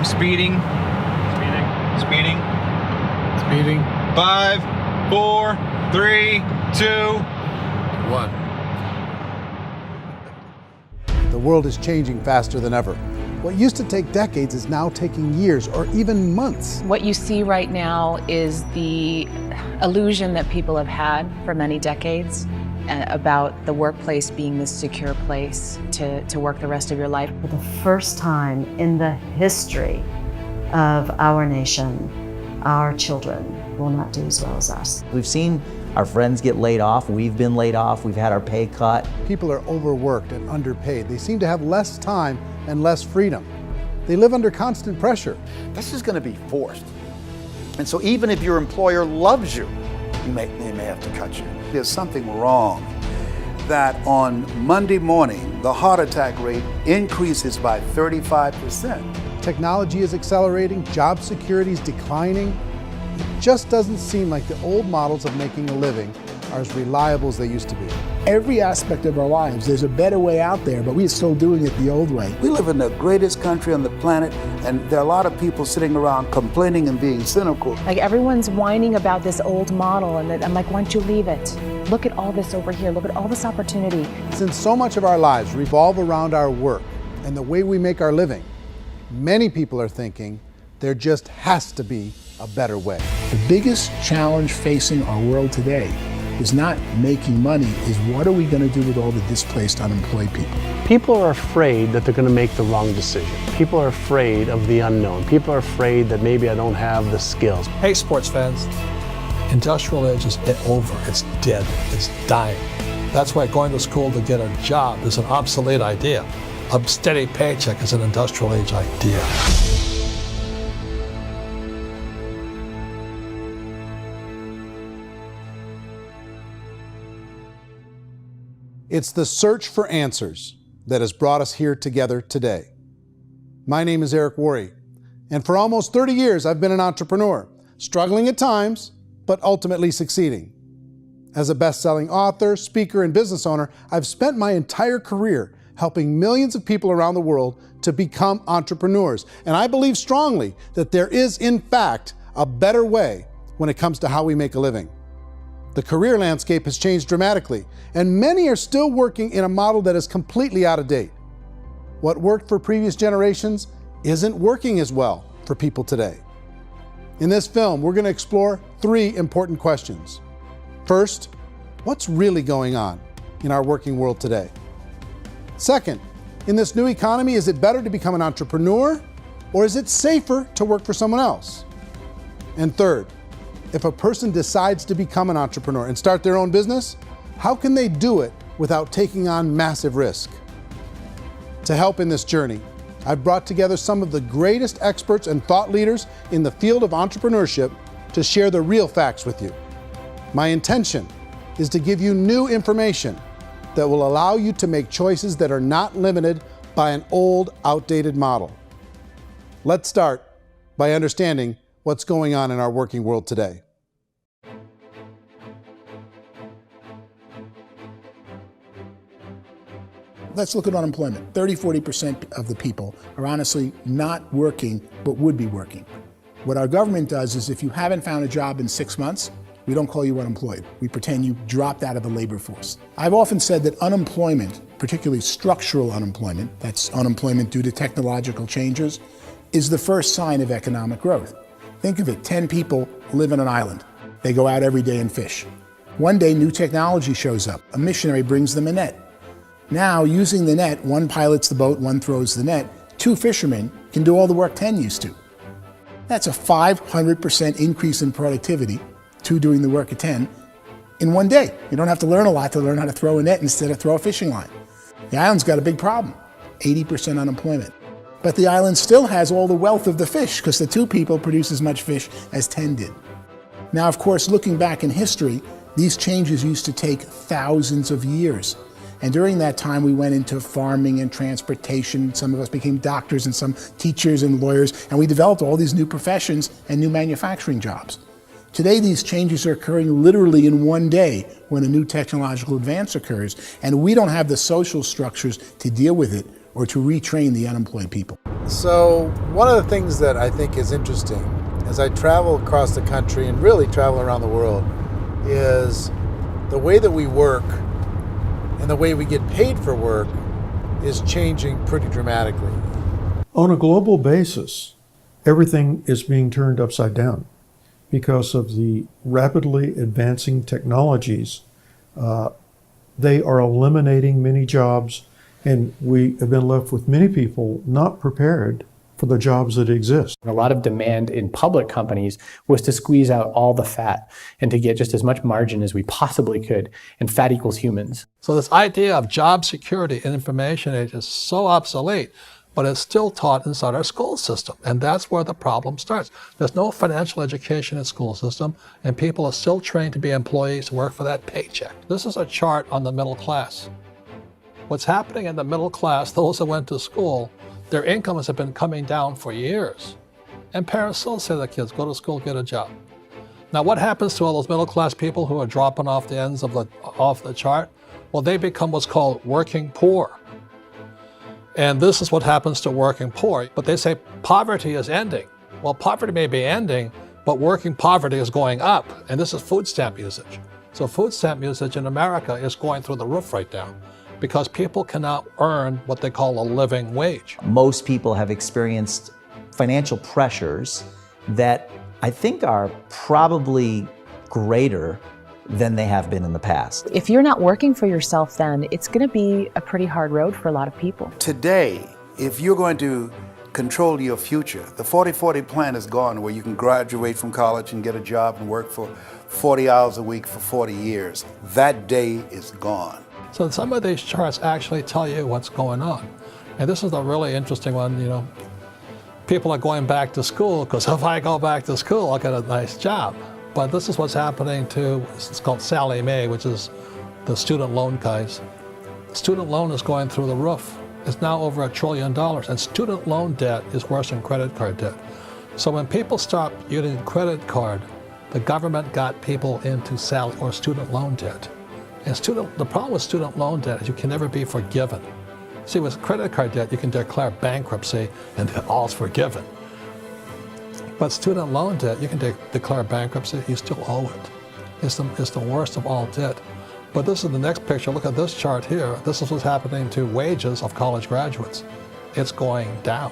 Speeding. Speeding. Speeding. 5, 4, 3, 2, 1. The world is changing faster than ever. What used to take decades is now taking years or even months. What you see right now is the illusion that people have had for many decades about the workplace being this secure place to work the rest of your life. For the first time in the history of our nation, our children will not do as well as us. We've seen our friends get laid off, we've been laid off, we've had our pay cut. People are overworked and underpaid. They seem to have less time and less freedom. They live under constant pressure. This is going to be forced. And so even if your employer loves you, they may have to cut you. There's something wrong that on Monday morning, the heart attack rate increases by 35%. Technology is accelerating, job security is declining. It just doesn't seem like the old models of making a living are as reliable as they used to be. Every aspect of our lives, there's a better way out there, but we're still doing it the old way. We live in the greatest country on the planet, and there are a lot of people sitting around complaining and being cynical. Like everyone's whining about this old model, and I'm like, why don't you leave it? Look at all this over here. Look at all this opportunity. Since so much of our lives revolve around our work and the way we make our living, many people are thinking there just has to be a better way. The biggest challenge facing our world today is not making money, is what are we going to do with all the displaced, unemployed people? People are afraid that they're going to make the wrong decision. People are afraid of the unknown. People are afraid that maybe I don't have the skills. Hey, sports fans, industrial age is over. It's dead. It's dying. That's why going to school to get a job is an obsolete idea. A steady paycheck is an industrial age idea. It's the search for answers that has brought us here together today. My name is Eric Worre, and for almost 30 years I've been an entrepreneur, struggling at times, but ultimately succeeding. As a best-selling author, speaker, and business owner, I've spent my entire career helping millions of people around the world to become entrepreneurs. And I believe strongly that there is, in fact, a better way when it comes to how we make a living. The career landscape has changed dramatically, and many are still working in a model that is completely out of date. What worked for previous generations isn't working as well for people today. In this film, we're going to explore 3 important questions. First, what's really going on in our working world today? Second, in this new economy, is it better to become an entrepreneur, or is it safer to work for someone else? And third, if a person decides to become an entrepreneur and start their own business, how can they do it without taking on massive risk? To help in this journey, I've brought together some of the greatest experts and thought leaders in the field of entrepreneurship to share the real facts with you. My intention is to give you new information that will allow you to make choices that are not limited by an old, outdated model. Let's start by understanding what's going on in our working world today. Let's look at unemployment. 30–40% of the people are honestly not working, but would be working. What our government does is if you haven't found a job in 6 months, we don't call you unemployed. We pretend you dropped out of the labor force. I've often said that unemployment, particularly structural unemployment, that's unemployment due to technological changes, is the first sign of economic growth. Think of it, 10 people live on an island. They go out every day and fish. One day, new technology shows up. A missionary brings them a net. Now, using the net, one pilots the boat, one throws the net. 2 fishermen can do all the work 10 used to. That's a 500% increase in productivity, 2 doing the work of 10, in one day. You don't have to learn a lot to learn how to throw a net instead of throw a fishing line. The island's got a big problem, 80% unemployment. But the island still has all the wealth of the fish because the 2 people produce as much fish as 10 did. Now, of course, looking back in history, these changes used to take thousands of years. And during that time, we went into farming and transportation. Some of us became doctors and some teachers and lawyers, and we developed all these new professions and new manufacturing jobs. Today, these changes are occurring literally in one day when a new technological advance occurs, and we don't have the social structures to deal with it or to retrain the unemployed people. So one of the things that I think is interesting as I travel across the country and really travel around the world is the way that we work and the way we get paid for work is changing pretty dramatically. On a global basis, everything is being turned upside down because of the rapidly advancing technologies. They are eliminating many jobs, and we have been left with many people not prepared for the jobs that exist. A lot of demand in public companies was to squeeze out all the fat and to get just as much margin as we possibly could, and fat equals humans. So this idea of job security in information age is so obsolete, but it's still taught inside our school system, and that's where the problem starts. There's no financial education in the school system, and people are still trained to be employees to work for that paycheck. This is a chart on the middle class. What's happening in the middle class, those that went to school, their incomes have been coming down for years. And parents still say to their kids, go to school, get a job. Now what happens to all those middle class people who are dropping off the ends of the chart? Well, they become what's called working poor. And this is what happens to working poor. But they say poverty is ending. Well, poverty may be ending, but working poverty is going up. And this is food stamp usage. So food stamp usage in America is going through the roof right now, because people cannot earn what they call a living wage. Most people have experienced financial pressures that I think are probably greater than they have been in the past. If you're not working for yourself, then it's going to be a pretty hard road for a lot of people. Today, if you're going to control your future, the 40-40 plan is gone, where you can graduate from college and get a job and work for 40 hours a week for 40 years. That day is gone. So some of these charts actually tell you what's going on. And this is a really interesting one, you know. People are going back to school because if I go back to school, I'll get a nice job. But this is what's happening to, it's called Sallie Mae, which is the student loan guys. Student loan is going through the roof. It's now over $1 trillion, and student loan debt is worse than credit card debt. So when people stopped using credit card, the government got people into student loan debt. And the problem with student loan debt is you can never be forgiven. See, with credit card debt, you can declare bankruptcy and then all's forgiven. But student loan debt, you can declare bankruptcy, you still owe it. It's the worst of all debt. But this is the next picture. Look at this chart here. This is what's happening to wages of college graduates. It's going down.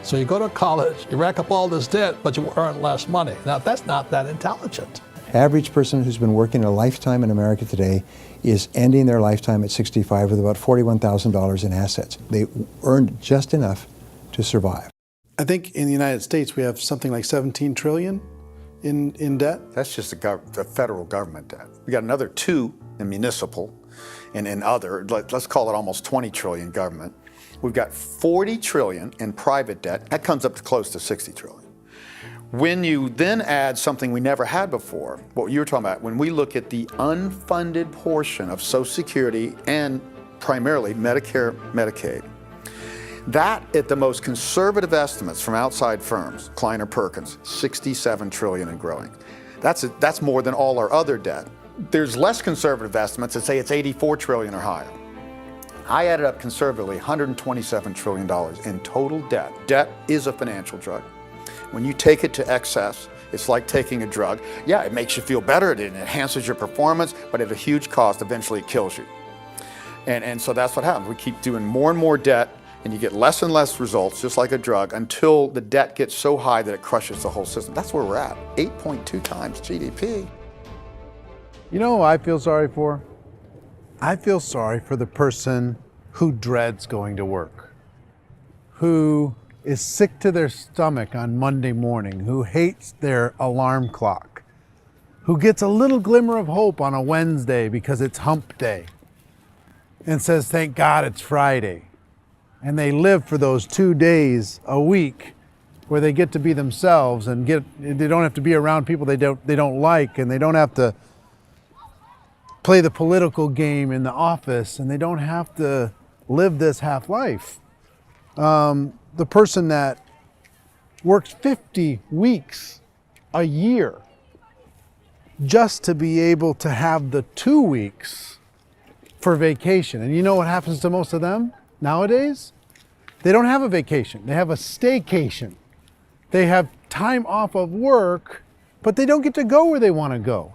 So you go to college, you rack up all this debt, but you earn less money. Now, that's not that intelligent. Average person who's been working a lifetime in America today is ending their lifetime at 65 with about $41,000 in assets. They earned just enough to survive. I think in the United States we have something like 17 trillion in debt. That's just the federal government debt. We got another 2 in municipal and in other, let's call it almost 20 trillion government. We've got 40 trillion in private debt. That comes up to close to 60 trillion. When you then add something we never had before, what you were talking about, when we look at the unfunded portion of Social Security and primarily Medicare, Medicaid, that at the most conservative estimates from outside firms, Kleiner Perkins, 67 trillion and growing. That's more than all our other debt. There's less conservative estimates that say it's 84 trillion or higher. I added up conservatively $127 trillion in total debt. Debt is a financial drug. When you take it to excess, it's like taking a drug. Yeah, it makes you feel better, it enhances your performance, but at a huge cost, eventually it kills you. And so that's what happens. We keep doing more and more debt, and you get less and less results, just like a drug, until the debt gets so high that it crushes the whole system. That's where we're at, 8.2 times GDP. You know who I feel sorry for? I feel sorry for the person who dreads going to work, who is sick to their stomach on Monday morning, who hates their alarm clock, who gets a little glimmer of hope on a Wednesday because it's hump day and says, thank God it's Friday. And they live for those 2 days a week where they get to be themselves and they don't have to be around people they don't like, and they don't have to play the political game in the office, and they don't have to live this half life. The person that works 50 weeks a year just to be able to have the 2 weeks for vacation. And you know what happens to most of them nowadays? They don't have a vacation. They have a staycation. They have time off of work, but they don't get to go where they want to go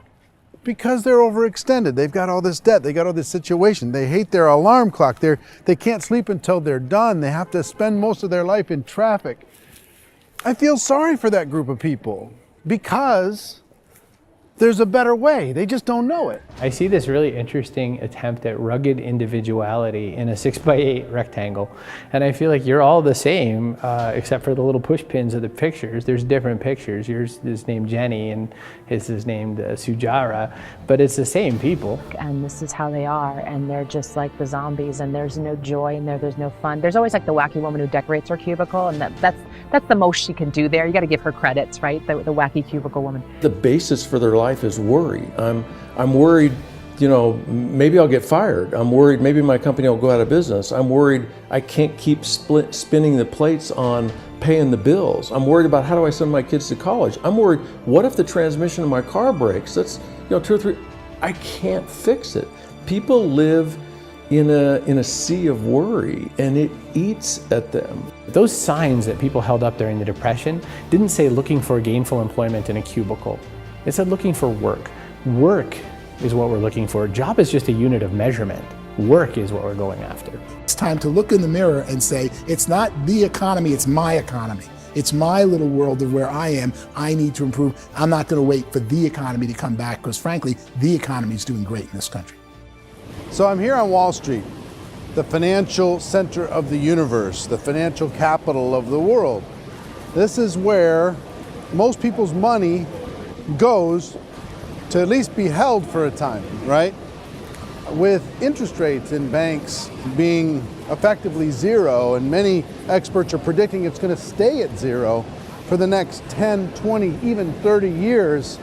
because they're overextended. They've got all this debt. They got all this situation. They hate their alarm clock. They can't sleep until they're done. They have to spend most of their life in traffic. I feel sorry for that group of people because there's a better way. They just don't know it. I see this really interesting attempt at rugged individuality in a 6x8 rectangle. And I feel like you're all the same, except for the little push pins of the pictures. There's different pictures. Yours is named Jenny and his is named Sujara, but it's the same people. And this is how they are, and they're just like the zombies, and there's no joy in there, there's no fun. There's always like the wacky woman who decorates her cubicle, and that's the most she can do there. You got to give her credits, right? The wacky cubicle woman. The basis for their life is worry. I'm worried, you know, maybe I'll get fired. I'm worried maybe my company will go out of business. I'm worried I can't keep spinning the plates on paying the bills. I'm worried about how do I send my kids to college. I'm worried, what if the transmission of my car breaks? That's, you know, 2 or 3, I can't fix it. People live in a sea of worry, and it eats at them. Those signs that people held up during the Depression didn't say looking for gainful employment in a cubicle. It said looking for work. Work is what we're looking for. Job is just a unit of measurement. Work is what we're going after. It's time to look in the mirror and say, it's not the economy, it's my economy. It's my little world of where I am. I need to improve. I'm not going to wait for the economy to come back because frankly, the economy is doing great in this country. So I'm here on Wall Street, the financial center of the universe, the financial capital of the world. This is where most people's money goes to at least be held for a time, right? With interest rates in banks being effectively zero, and many experts are predicting it's going to stay at zero for the next 10, 20, even 30 years,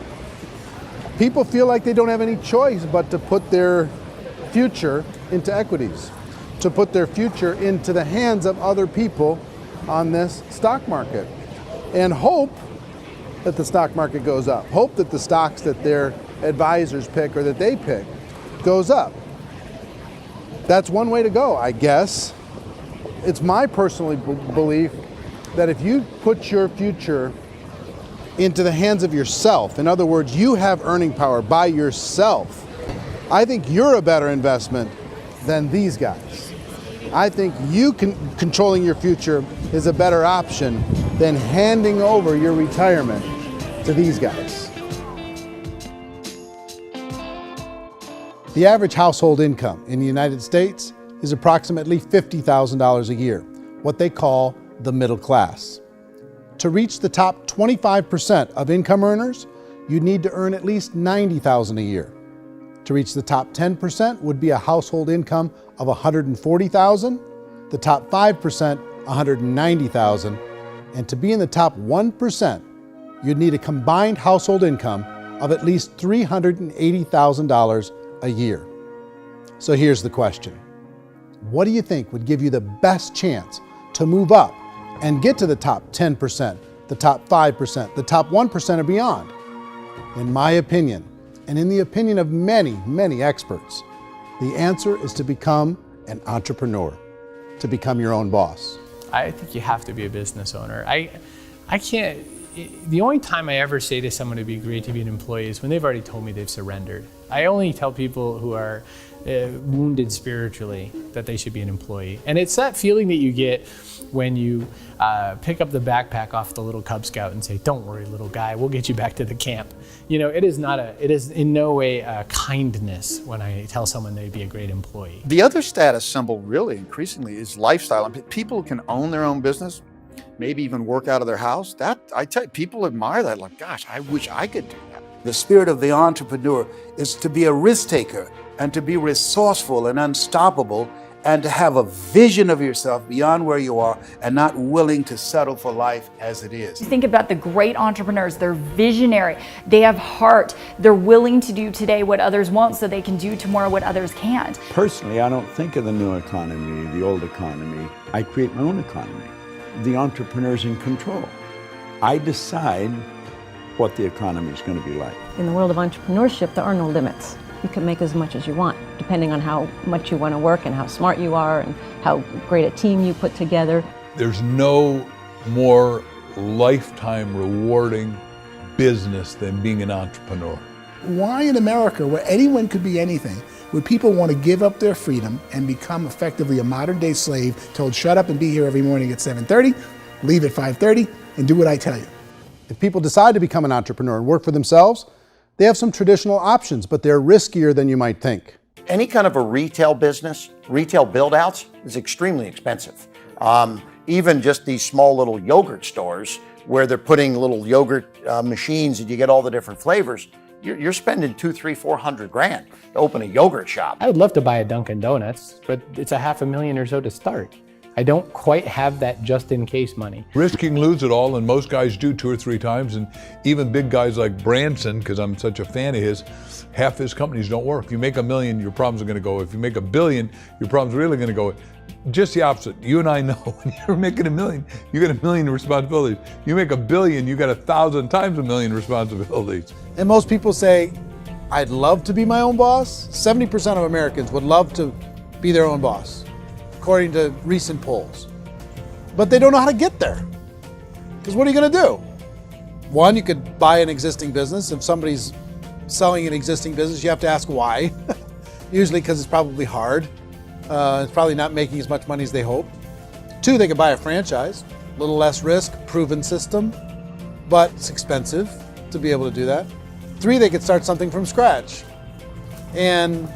people feel like they don't have any choice but to put their future into equities, to put their future into the hands of other people on this stock market, and hope that the stock market goes up, hope that the stocks that their advisors pick or that they pick goes up. That's one way to go, I guess. It's my personal belief that if you put your future into the hands of yourself, in other words, you have earning power by yourself, I think you're a better investment than these guys. I think you controlling your future is a better option than handing over your retirement to these guys. The average household income in the United States is approximately $50,000 a year, what they call the middle class. To reach the top 25% of income earners, you'd need to earn at least $90,000 a year. To reach the top 10% would be a household income of $140,000, the top 5%, $190,000, and to be in the top 1%, you'd need a combined household income of at least $380,000 a year. So here's the question. What do you think would give you the best chance to move up and get to the top 10%, the top 5%, the top 1% or beyond? In my opinion, and in the opinion of many, many experts, the answer is to become an entrepreneur, to become your own boss. I think you have to be a business owner. I can't, the only time I ever say to someone it'd be great to be an employee is when they've already told me they've surrendered. I only tell people who are wounded spiritually that they should be an employee. And it's that feeling that you get when you pick up the backpack off the little Cub Scout and say, "Don't worry, little guy, we'll get you back to the camp." You know, it is in no way a kindness when I tell someone they'd be a great employee. The other status symbol really increasingly is lifestyle. I mean, people can own their own business, maybe even work out of their house. That, I tell you, people admire that. Like, gosh, I wish I could do that. The spirit of the entrepreneur is to be a risk taker and to be resourceful and unstoppable and to have a vision of yourself beyond where you are and not willing to settle for life as it is. Think about the great entrepreneurs. They're visionary. They have heart. They're willing to do today what others won't so they can do tomorrow what others can't. Personally, I don't think of the new economy, the old economy. I create my own economy. The entrepreneur's in control. I decide what the economy is going to be like. In the world of entrepreneurship, there are no limits. you can make as much as you want, depending on how much you want to work and how smart you are and how great a team you put together. There's no more lifetime rewarding business than being an entrepreneur. Why in America, where anyone could be anything, would people want to give up their freedom and become effectively a modern-day slave, told shut up and be here every morning at 7:30, leave at 5:30, and do what I tell you? If people decide to become an entrepreneur and work for themselves, they have some traditional options, but they're riskier than you might think. Any kind of a retail business, retail build-outs, is extremely expensive. Even just these small little yogurt stores where they're putting little yogurt machines and you get all the different flavors, you're spending $200,000, $300,000, $400,000 to open a yogurt shop. I would love to buy a Dunkin' Donuts, but it's $500,000 or so to start. I don't quite have that just in case money. Risking lose it all, and most guys do 2 or 3 times, and even big guys like Branson, because I'm such a fan of his, half his companies don't work. If you make $1 million, your problems are going to go. If you make $1 billion, your problems are really going to go. Just the opposite. You and I know when you're making $1 million, you get $1 million responsibilities. You make $1 billion, you got 1,000 times $1 million responsibilities. And most people say, I'd love to be my own boss. 70% of Americans would love to be their own boss, according to recent polls. But they don't know how to get there. Because what are you going to do? One, you could buy an existing business. If somebody's selling an existing business, you have to ask why. Usually because it's probably hard. It's probably not making as much money as they hope. 2, they could buy a franchise. A little less risk, proven system, but it's expensive to be able to do that. 3, they could start something from scratch. And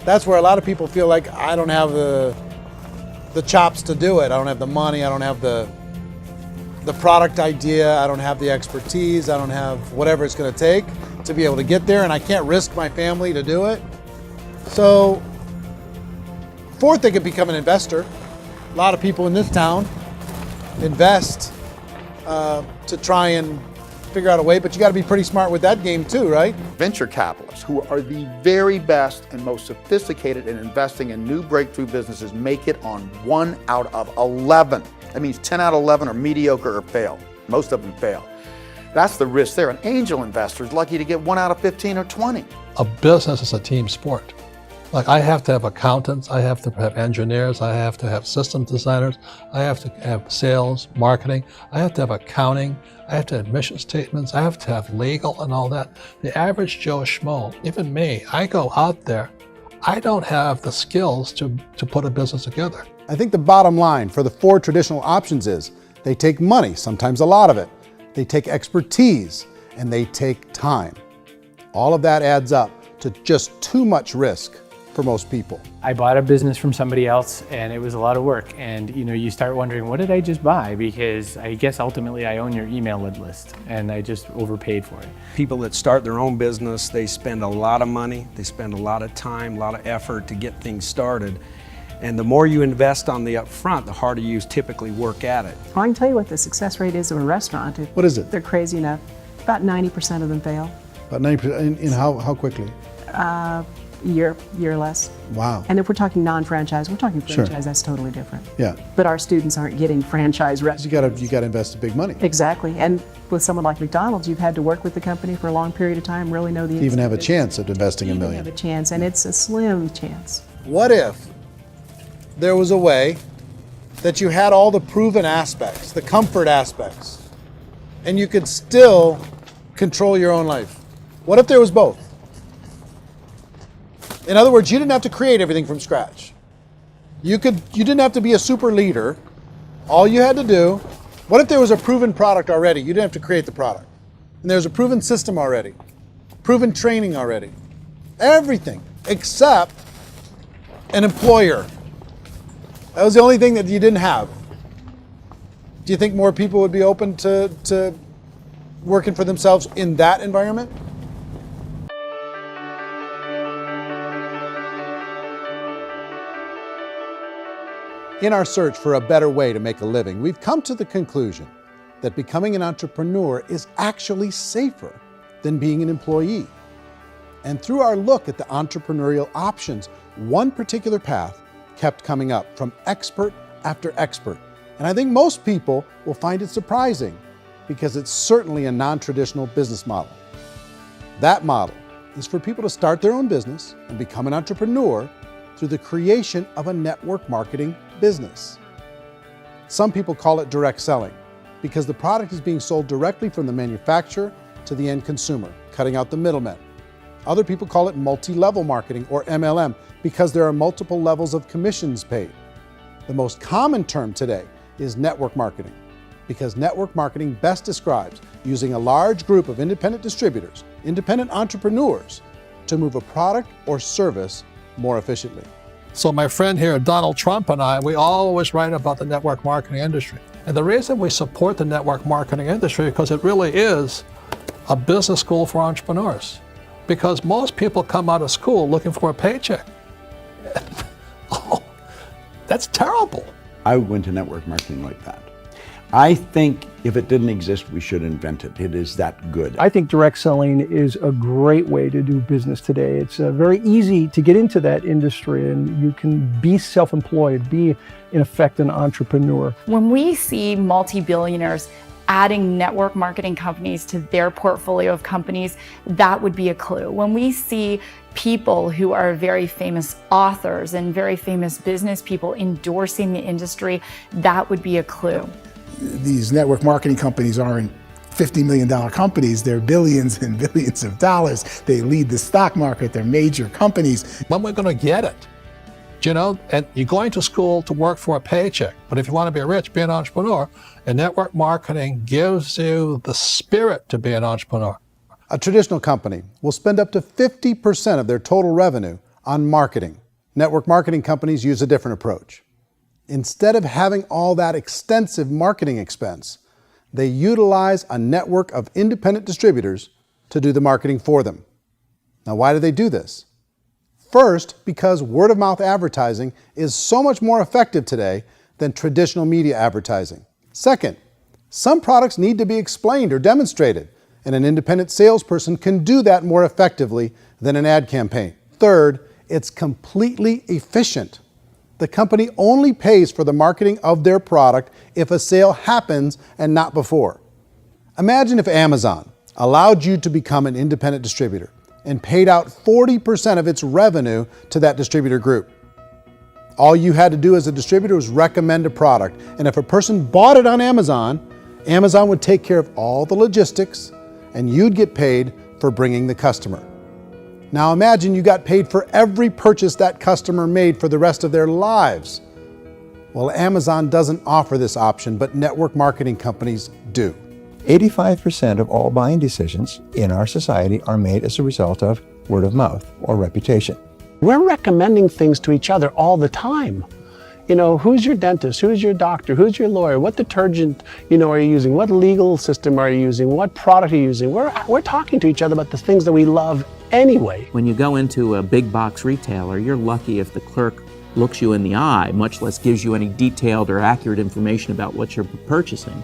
that's where a lot of people feel like, I don't have the chops to do it. I don't have the money. I don't have the product idea. I don't have the expertise. I don't have whatever it's going to take to be able to get there, and I can't risk my family to do it. So 4th, they could become an investor. A lot of people in this town invest to try and figure out a way, but you got to be pretty smart with that game too, right? Venture capitalists, who are the very best and most sophisticated in investing in new breakthrough businesses, make it on 1 out of 11. That means 10 out of 11 are mediocre or fail. Most of them fail. That's the risk there. An angel investor is lucky to get 1 out of 15 or 20. A business is a team sport. Like, I have to have accountants, I have to have engineers, I have to have system designers, I have to have sales, marketing, I have to have accounting, I have to have mission statements, I have to have legal and all that. The average Joe Schmo, even me, I go out there, I don't have the skills to put a business together. I think the bottom line for the 4 traditional options is they take money, sometimes a lot of it. They take expertise, and they take time. All of that adds up to just too much risk for most people. I bought a business from somebody else and it was a lot of work. And you start wondering, what did I just buy? Because I guess ultimately I own your email list and I just overpaid for it. People that start their own business, they spend a lot of money, they spend a lot of time, a lot of effort to get things started. And the more you invest on the upfront, the harder you typically work at it. I can tell you what the success rate is of a restaurant. What is it? They're crazy enough. About 90% of them fail. About 90%, in how quickly? Year or less. Wow. And if we're talking non-franchise, we're talking franchise, Sure. That's totally different. Yeah. But our students aren't getting franchise restaurants. You got to invest big money. Exactly. And with someone like McDonald's, you've had to work with the company for a long period of time, really know the To even have a business. chance at investing $1 million. Have a chance, and it's a slim chance. What if there was a way that you had all the proven aspects, the comfort aspects, and you could still control your own life? What if there was both? In other words, you didn't have to create everything from scratch. You didn't have to be a super leader. All you had to do, what if there was a proven product already? You didn't have to create the product. And there's a proven system already, proven training already. Everything except an employer. That was the only thing that you didn't have. Do you think more people would be open to working for themselves in that environment? In our search for a better way to make a living, we've come to the conclusion that becoming an entrepreneur is actually safer than being an employee. And through our look at the entrepreneurial options, one particular path kept coming up from expert after expert. And I think most people will find it surprising because it's certainly a non-traditional business model. That model is for people to start their own business and become an entrepreneur through the creation of a network marketing business. Some people call it direct selling because the product is being sold directly from the manufacturer to the end consumer, cutting out the middlemen. Other people call it multi-level marketing, or MLM, because there are multiple levels of commissions paid. The most common term today is network marketing, because network marketing best describes using a large group of independent distributors, independent entrepreneurs, to move a product or service more efficiently. So my friend here, Donald Trump, and I, we always write about the network marketing industry. And the reason we support the network marketing industry is because it really is a business school for entrepreneurs. Because most people come out of school looking for a paycheck. Oh, that's terrible. I went to network marketing like that. I think if it didn't exist, we should invent it. It is that good. I think direct selling is a great way to do business today. It's very easy to get into that industry, and you can be self-employed, be in effect an entrepreneur. When we see multi-billionaires adding network marketing companies to their portfolio of companies, that would be a clue. When we see people who are very famous authors and very famous business people endorsing the industry, that would be a clue. These network marketing companies aren't $50 million companies, they're billions and billions of dollars. They lead the stock market, they're major companies. When we're going to get it? You know, and you're going to school to work for a paycheck, but if you want to be rich, be an entrepreneur, and network marketing gives you the spirit to be an entrepreneur. A traditional company will spend up to 50% of their total revenue on marketing. Network marketing companies use a different approach. Instead of having all that extensive marketing expense, they utilize a network of independent distributors to do the marketing for them. Now, why do they do this? First, because word-of-mouth advertising is so much more effective today than traditional media advertising. Second, some products need to be explained or demonstrated, and an independent salesperson can do that more effectively than an ad campaign. Third, it's completely efficient. The company only pays for the marketing of their product if a sale happens and not before. Imagine if Amazon allowed you to become an independent distributor and paid out 40% of its revenue to that distributor group. All you had to do as a distributor was recommend a product, and if a person bought it on Amazon, Amazon would take care of all the logistics, and you'd get paid for bringing the customer. Now imagine you got paid for every purchase that customer made for the rest of their lives. Well, Amazon doesn't offer this option, but network marketing companies do. 85% of all buying decisions in our society are made as a result of word of mouth or reputation. We're recommending things to each other all the time. You know, who's your dentist? Who's your doctor? Who's your lawyer? What detergent, are you using? What legal system are you using? What product are you using? We're talking to each other about the things that we love anyway. When you go into a big box retailer, you're lucky if the clerk looks you in the eye, much less gives you any detailed or accurate information about what you're purchasing.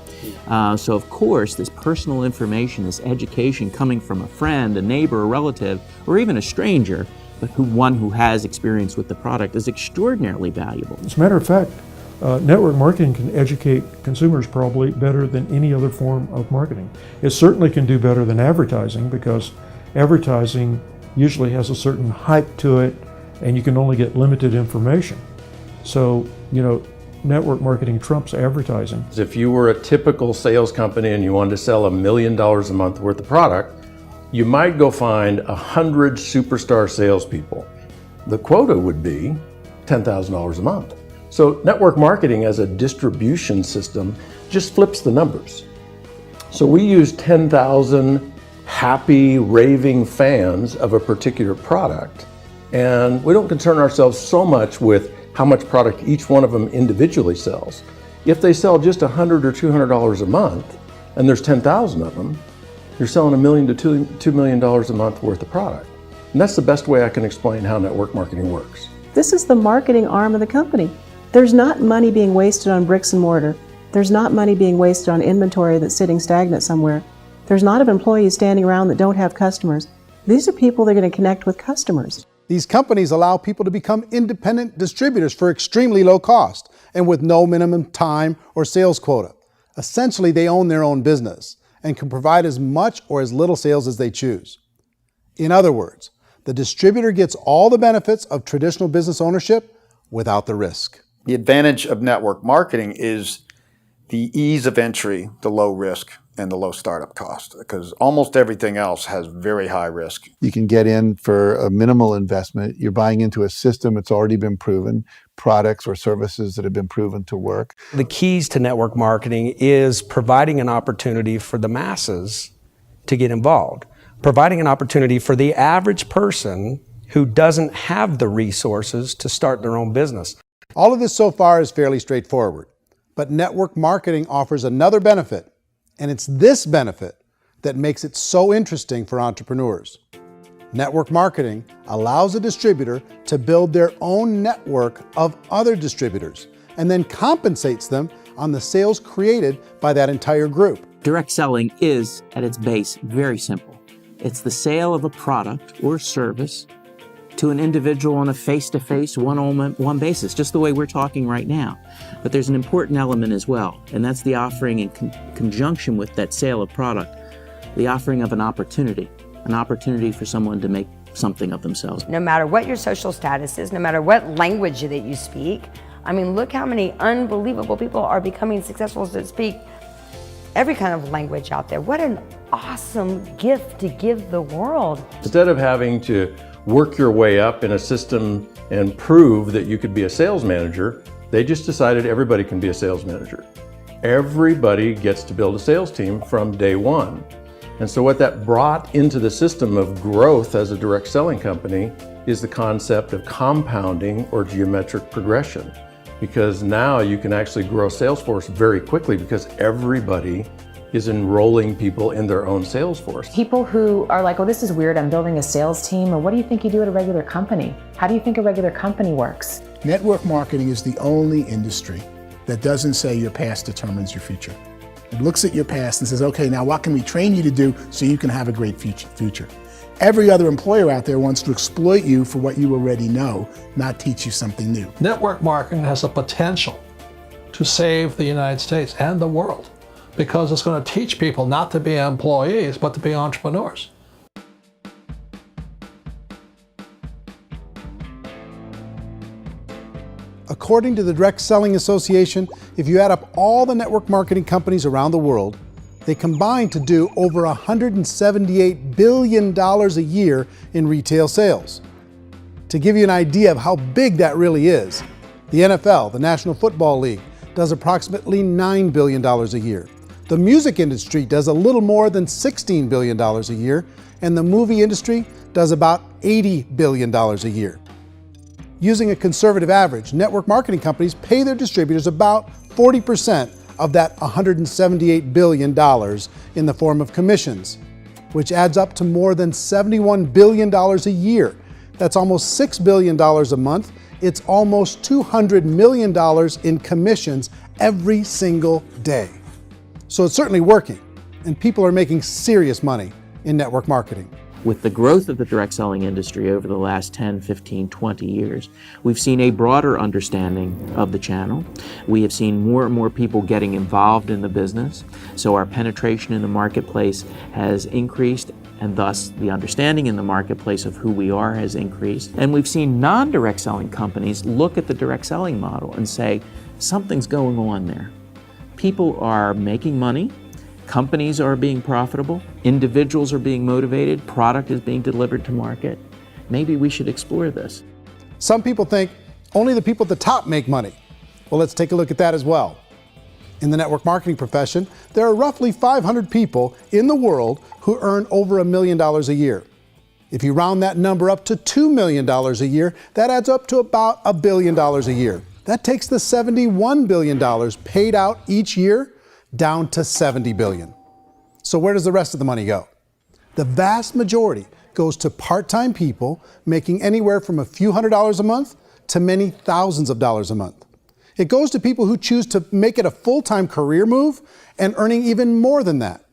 So of course, this personal information, this education coming from a friend, a neighbor, a relative, or even a stranger, but one who has experience with the product is extraordinarily valuable. As a matter of fact, network marketing can educate consumers probably better than any other form of marketing. It certainly can do better than advertising because advertising usually has a certain hype to it and you can only get limited information. So, network marketing trumps advertising. If you were a typical sales company and you wanted to sell $1 million a month worth of product, you might go find 100 superstar salespeople. The quota would be $10,000 a month. So network marketing as a distribution system just flips the numbers. So we use 10,000 happy, raving fans of a particular product, and we don't concern ourselves so much with how much product each one of them individually sells. If they sell just $100 or $200 a month, and there's 10,000 of them, you're selling $1 million to $2 million a month worth of product. And that's the best way I can explain how network marketing works. This is the marketing arm of the company. There's not money being wasted on bricks and mortar. There's not money being wasted on inventory that's sitting stagnant somewhere. There's not of employees standing around that don't have customers. These are people that are going to connect with customers. These companies allow people to become independent distributors for extremely low cost and with no minimum time or sales quota. Essentially, they own their own business and can provide as much or as little sales as they choose. In other words, the distributor gets all the benefits of traditional business ownership without the risk. The advantage of network marketing is the ease of entry, the low risk, and the low startup cost, because almost everything else has very high risk. You can get in for a minimal investment. You're buying into a system that's already been proven, products or services that have been proven to work. The keys to network marketing is providing an opportunity for the masses to get involved, providing an opportunity for the average person who doesn't have the resources to start their own business. All of this so far is fairly straightforward, but network marketing offers another benefit, and it's this benefit that makes it so interesting for entrepreneurs. Network marketing allows a distributor to build their own network of other distributors and then compensates them on the sales created by that entire group. Direct selling is, at its base, very simple. It's the sale of a product or service to an individual on a face-to-face, one-on-one basis, just the way we're talking right now. But there's an important element as well, and that's the offering in conjunction with that sale of product, the offering of an opportunity for someone to make something of themselves. No matter what your social status is, no matter what language that you speak, I mean, look how many unbelievable people are becoming successful that speak every kind of language out there. What an awesome gift to give the world. Instead of having to work your way up in a system and prove that you could be a sales manager, they just decided everybody can be a sales manager. Everybody gets to build a sales team from day one. And so what that brought into the system of growth as a direct selling company is the concept of compounding or geometric progression. Because now you can actually grow sales force very quickly because everybody is enrolling people in their own sales force. People who are like, oh, this is weird, I'm building a sales team, or what do you think you do at a regular company? How do you think a regular company works? Network marketing is the only industry that doesn't say your past determines your future. It looks at your past and says, okay, now what can we train you to do so you can have a great future? Every other employer out there wants to exploit you for what you already know, not teach you something new. Network marketing has the potential to save the United States and the world because it's going to teach people not to be employees, but to be entrepreneurs. According to the Direct Selling Association, if you add up all the network marketing companies around the world, they combine to do over $178 billion a year in retail sales. To give you an idea of how big that really is, the NFL, the National Football League, does approximately $9 billion a year. The music industry does a little more than $16 billion a year, and the movie industry does about $80 billion a year. Using a conservative average, network marketing companies pay their distributors about 40% of that $178 billion in the form of commissions, which adds up to more than $71 billion a year. That's almost $6 billion a month. It's almost $200 million in commissions every single day. So it's certainly working, and people are making serious money in network marketing. With the growth of the direct selling industry over the last 10, 15, 20 years, we've seen a broader understanding of the channel. We have seen more and more people getting involved in the business, so our penetration in the marketplace has increased, and thus the understanding in the marketplace of who we are has increased. And we've seen non-direct selling companies look at the direct selling model and say, something's going on there. People are making money, companies are being profitable, individuals are being motivated, product is being delivered to market. Maybe we should explore this. Some people think only the people at the top make money. Well, let's take a look at that as well. In the network marketing profession, there are roughly 500 people in the world who earn over $1 million a year. If you round that number up to $2 million a year, that adds up to about $1 billion a year. That takes the $71 billion paid out each year down to $70 billion. So where does the rest of the money go? The vast majority goes to part-time people making anywhere from a few $100s a month to many thousands of dollars a month. It goes to people who choose to make it a full-time career move and earning even more than that.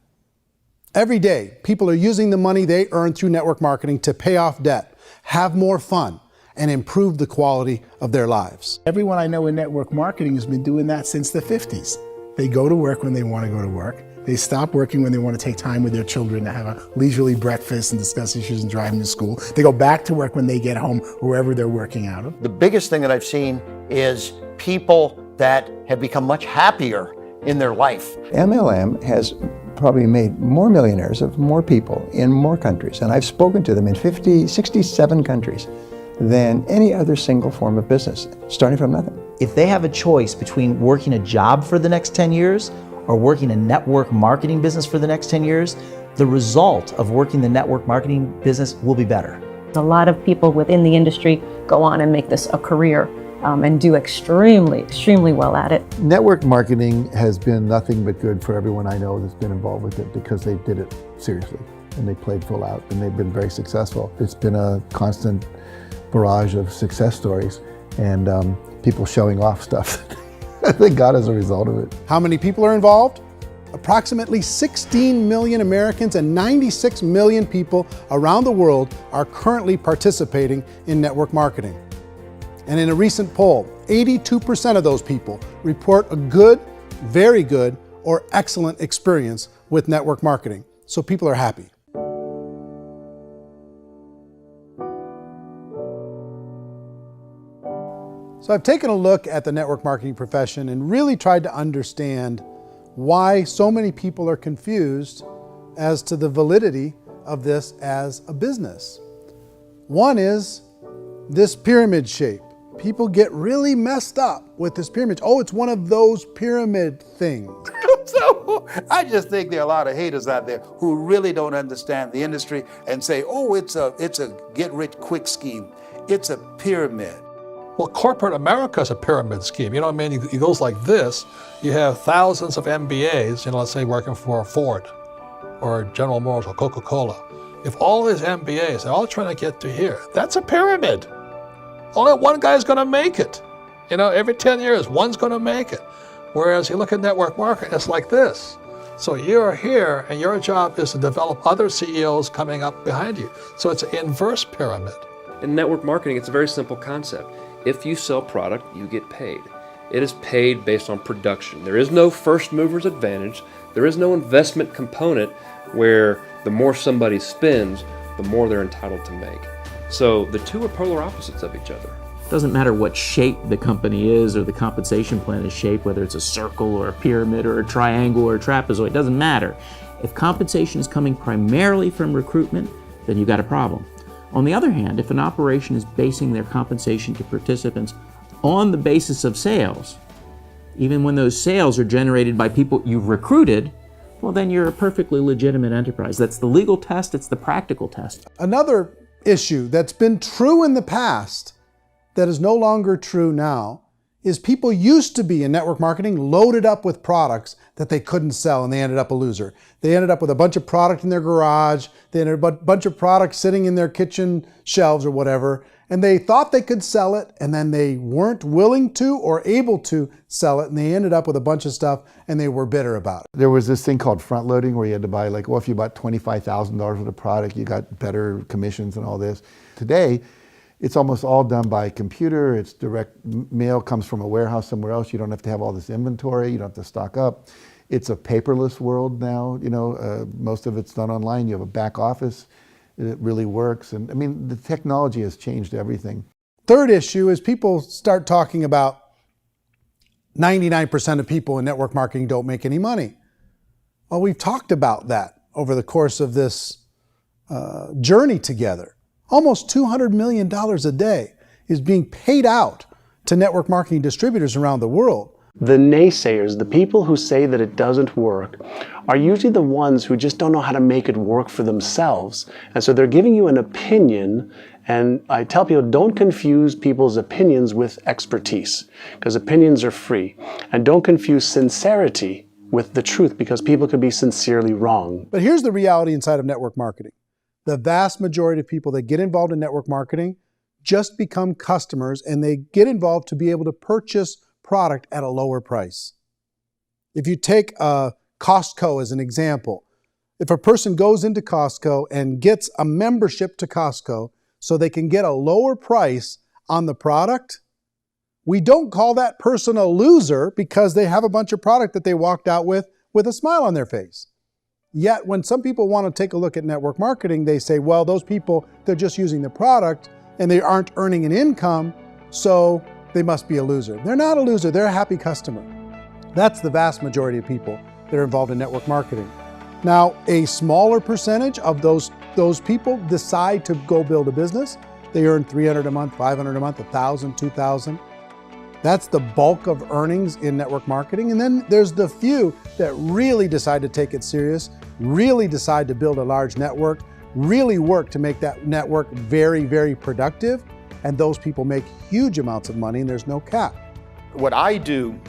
Every day, people are using the money they earn through network marketing to pay off debt, have more fun, and improve the quality of their lives. Everyone I know in network marketing has been doing that since the 50s. They go to work when they want to go to work. They stop working when they want to take time with their children to have a leisurely breakfast and discuss issues and driving to school. They go back to work when they get home, wherever they're working out of. The biggest thing that I've seen is people that have become much happier in their life. MLM has probably made more millionaires of more people in more countries, and I've spoken to them in 67 countries, than any other single form of business, starting from nothing. If they have a choice between working a job for the next 10 years or working a network marketing business for the next 10 years, the result of working the network marketing business will be better. A lot of people within the industry go on and make this a career and do extremely well at it. Network marketing has been nothing but good for everyone I know that's been involved with it because they did it seriously and they played full out and they've been very successful. It's been a constant barrage of success stories and people showing off stuff that they got as a result of it. How many people are involved? Approximately 16 million Americans and 96 million people around the world are currently participating in network marketing. And in a recent poll, 82% of those people report a good, very good, or excellent experience with network marketing. So people are happy. So I've taken a look at the network marketing profession and really tried to understand why so many people are confused as to the validity of this as a business. One is this pyramid shape. People get really messed up with this pyramid. Oh, it's one of those pyramid things. So I just think there are a lot of haters out there who really don't understand the industry and say, oh, it's a get-rich-quick scheme. It's a pyramid. Well, corporate America is a pyramid scheme. You know what I mean? It goes like this. You have thousands of MBAs, let's say working for Ford or General Motors or Coca-Cola. If all these MBAs are all trying to get to here, that's a pyramid. Only one guy's going to make it. Every 10 years, one's going to make it. Whereas you look at network marketing, it's like this. So you're here, and your job is to develop other CEOs coming up behind you. So it's an inverse pyramid. In network marketing, it's a very simple concept. If you sell product, you get paid. It is paid based on production. There is no first mover's advantage. There is no investment component where the more somebody spends, the more they're entitled to make. So the two are polar opposites of each other. It doesn't matter what shape the company is or the compensation plan is shaped, whether it's a circle or a pyramid or a triangle or a trapezoid, it doesn't matter. If compensation is coming primarily from recruitment, then you've got a problem. On the other hand, if an operation is basing their compensation to participants on the basis of sales, even when those sales are generated by people you've recruited, well, then you're a perfectly legitimate enterprise. That's the legal test, it's the practical test. Another issue that's been true in the past that is no longer true now is people used to be in network marketing loaded up with products that they couldn't sell and they ended up a loser. They ended up with a bunch of product in their garage, they ended up with a bunch of products sitting in their kitchen shelves or whatever, and they thought they could sell it and then they weren't willing to or able to sell it and they ended up with a bunch of stuff and they were bitter about it. There was this thing called front loading where you had to buy if you bought $25,000 worth of product, you got better commissions and all this. Today, it's almost all done by computer. It's direct mail comes from a warehouse somewhere else. You don't have to have all this inventory. You don't have to stock up. It's a paperless world now. Most of it's done online. You have a back office. It really works. And the technology has changed everything. Third issue is people start talking about 99% of people in network marketing don't make any money. Well, we've talked about that over the course of this journey together. Almost $200 million a day is being paid out to network marketing distributors around the world. The naysayers, the people who say that it doesn't work, are usually the ones who just don't know how to make it work for themselves. And so they're giving you an opinion, and I tell people, don't confuse people's opinions with expertise, because opinions are free. And don't confuse sincerity with the truth, because people could be sincerely wrong. But here's the reality inside of network marketing. The vast majority of people that get involved in network marketing just become customers and they get involved to be able to purchase product at a lower price. If you take Costco as an example, if a person goes into Costco and gets a membership to Costco so they can get a lower price on the product, we don't call that person a loser because they have a bunch of product that they walked out with with a smile on their face. Yet when some people want to take a look at network marketing, they say, well, those people, they're just using the product and they aren't earning an income, so they must be a loser. They're not a loser, they're a happy customer. That's the vast majority of people that are involved in network marketing. Now, a smaller percentage of those people decide to go build a business. They earn $300 a month, $500 a month, $1,000, $2,000. That's the bulk of earnings in network marketing. And then there's the few that really decide to take it serious, really decide to build a large network, really work to make that network very, very productive. And those people make huge amounts of money and there's no cap. What I do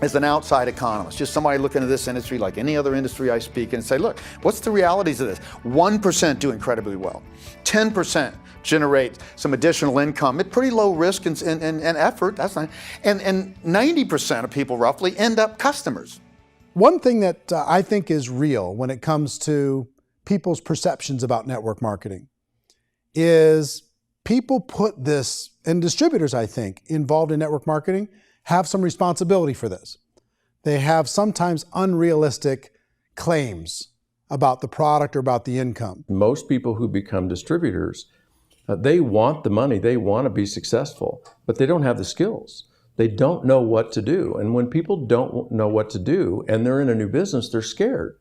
as an outside economist, just somebody looking at this industry like any other industry I speak and say, look, what's the realities of this? 1% do incredibly well. 10% generate some additional income at pretty low risk and effort, that's not, and 90% of people roughly end up customers. One thing that I think is real when it comes to people's perceptions about network marketing is people put this, and distributors, I think, involved in network marketing have some responsibility for this. They have sometimes unrealistic claims about the product or about the income. Most people who become distributors, they want the money, they want to be successful, but they don't have the skills. They don't know what to do. And when people don't know what to do and they're in a new business, they're scared.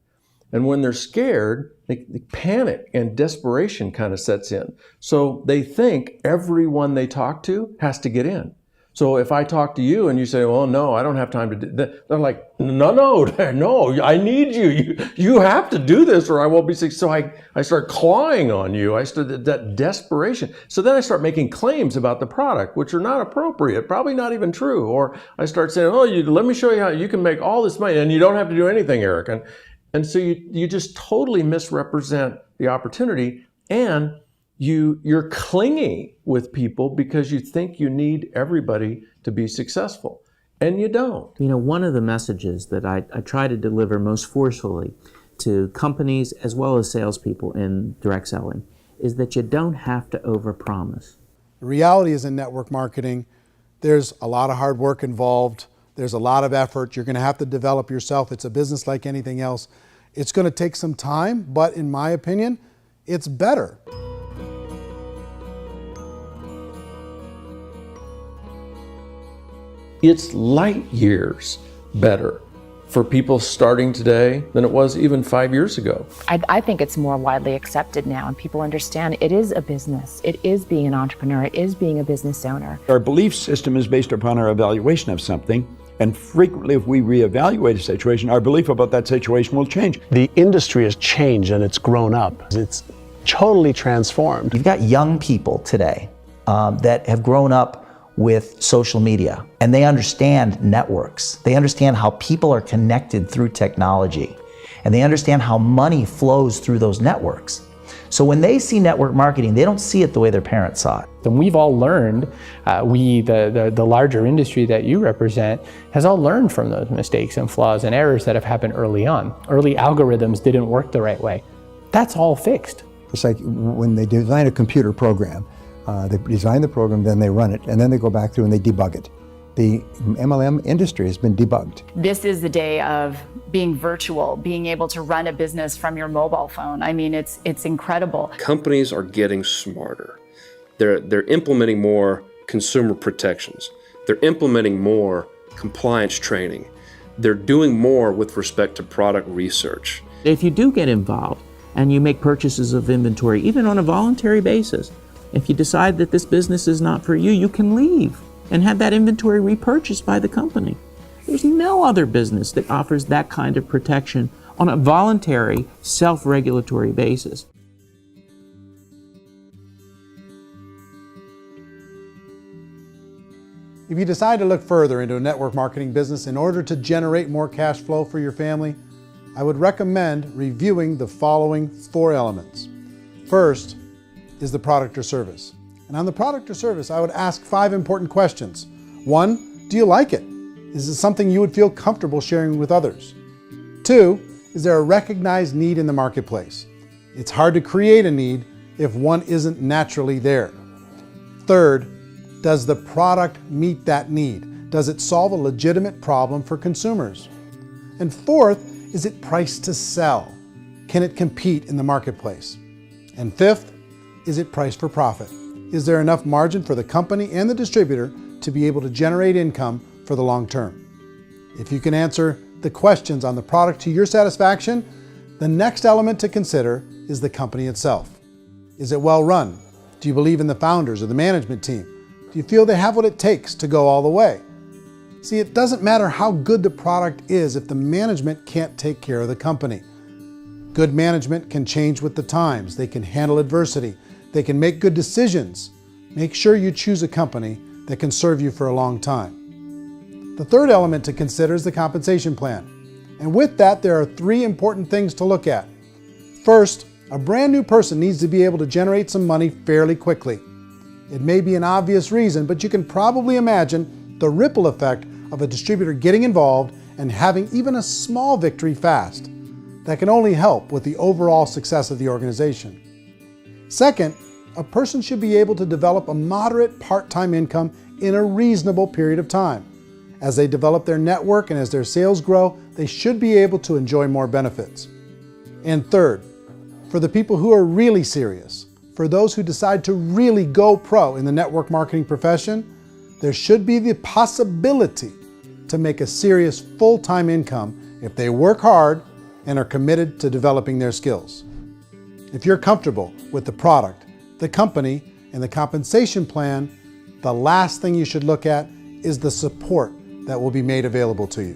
And when they're scared, they panic and desperation kind of sets in. So they think everyone they talk to has to get in. So if I talk to you and you say, well, no, I don't have time to do that, they're like, no, I need you. You have to do this or I won't be successful. So I start clawing on you. I start that desperation. So then I start making claims about the product, which are not appropriate, probably not even true. Or I start saying, oh, let me show you how you can make all this money and you don't have to do anything, Eric. And so you just totally misrepresent the opportunity, and you're clingy with people because you think you need everybody to be successful, and you don't. You know, one of the messages that I try to deliver most forcefully to companies as well as salespeople in direct selling is that you don't have to overpromise. The reality is in network marketing, there's a lot of hard work involved. There's a lot of effort. You're going to have to develop yourself. It's a business like anything else. It's going to take some time, but in my opinion, it's better. It's light years better for people starting today than it was even 5 years ago. I think it's more widely accepted now, and people understand it is a business. It is being an entrepreneur. It is being a business owner. Our belief system is based upon our evaluation of something. And frequently, if we reevaluate a situation, our belief about that situation will change. The industry has changed and it's grown up. It's totally transformed. You've got young people today that have grown up with social media, and they understand networks. They understand how people are connected through technology, and they understand how money flows through those networks. So when they see network marketing, they don't see it the way their parents saw it. And we've all learned, the larger industry that you represent, has all learned from those mistakes and flaws and errors that have happened early on. Early algorithms didn't work the right way. That's all fixed. It's like when they design a computer program, they design the program, then they run it, and then they go back through and they debug it. The MLM industry has been debugged. This is the day of being virtual, being able to run a business from your mobile phone. I mean, it's incredible. Companies are getting smarter. They're implementing more consumer protections. They're implementing more compliance training. They're doing more with respect to product research. If you do get involved and you make purchases of inventory, even on a voluntary basis, if you decide that this business is not for you, you can leave and have that inventory repurchased by the company. There's no other business that offers that kind of protection on a voluntary, self-regulatory basis. If you decide to look further into a network marketing business in order to generate more cash flow for your family, I would recommend reviewing the following 4 elements. First is the product or service. And on the product or service, I would ask 5 important questions. 1, do you like it? Is it something you would feel comfortable sharing with others? 2, is there a recognized need in the marketplace? It's hard to create a need if one isn't naturally there. 3rd, does the product meet that need? Does it solve a legitimate problem for consumers? And 4th, is it priced to sell? Can it compete in the marketplace? And fifth, is it priced for profit? Is there enough margin for the company and the distributor to be able to generate income for the long term? If you can answer the questions on the product to your satisfaction, the next element to consider is the company itself. Is it well run? Do you believe in the founders or the management team? Do you feel they have what it takes to go all the way? See, it doesn't matter how good the product is if the management can't take care of the company. Good management can change with the times. They can handle adversity. They can make good decisions. Make sure you choose a company that can serve you for a long time. The third element to consider is the compensation plan. And with that, there are 3 important things to look at. First, a brand new person needs to be able to generate some money fairly quickly. It may be an obvious reason, but you can probably imagine the ripple effect of a distributor getting involved and having even a small victory fast. That can only help with the overall success of the organization. Second, a person should be able to develop a moderate part-time income in a reasonable period of time. As they develop their network and as their sales grow, they should be able to enjoy more benefits. And third, for the people who are really serious, for those who decide to really go pro in the network marketing profession, there should be the possibility to make a serious full-time income if they work hard and are committed to developing their skills. If you're comfortable with the product, the company, and the compensation plan, the last thing you should look at is the support that will be made available to you.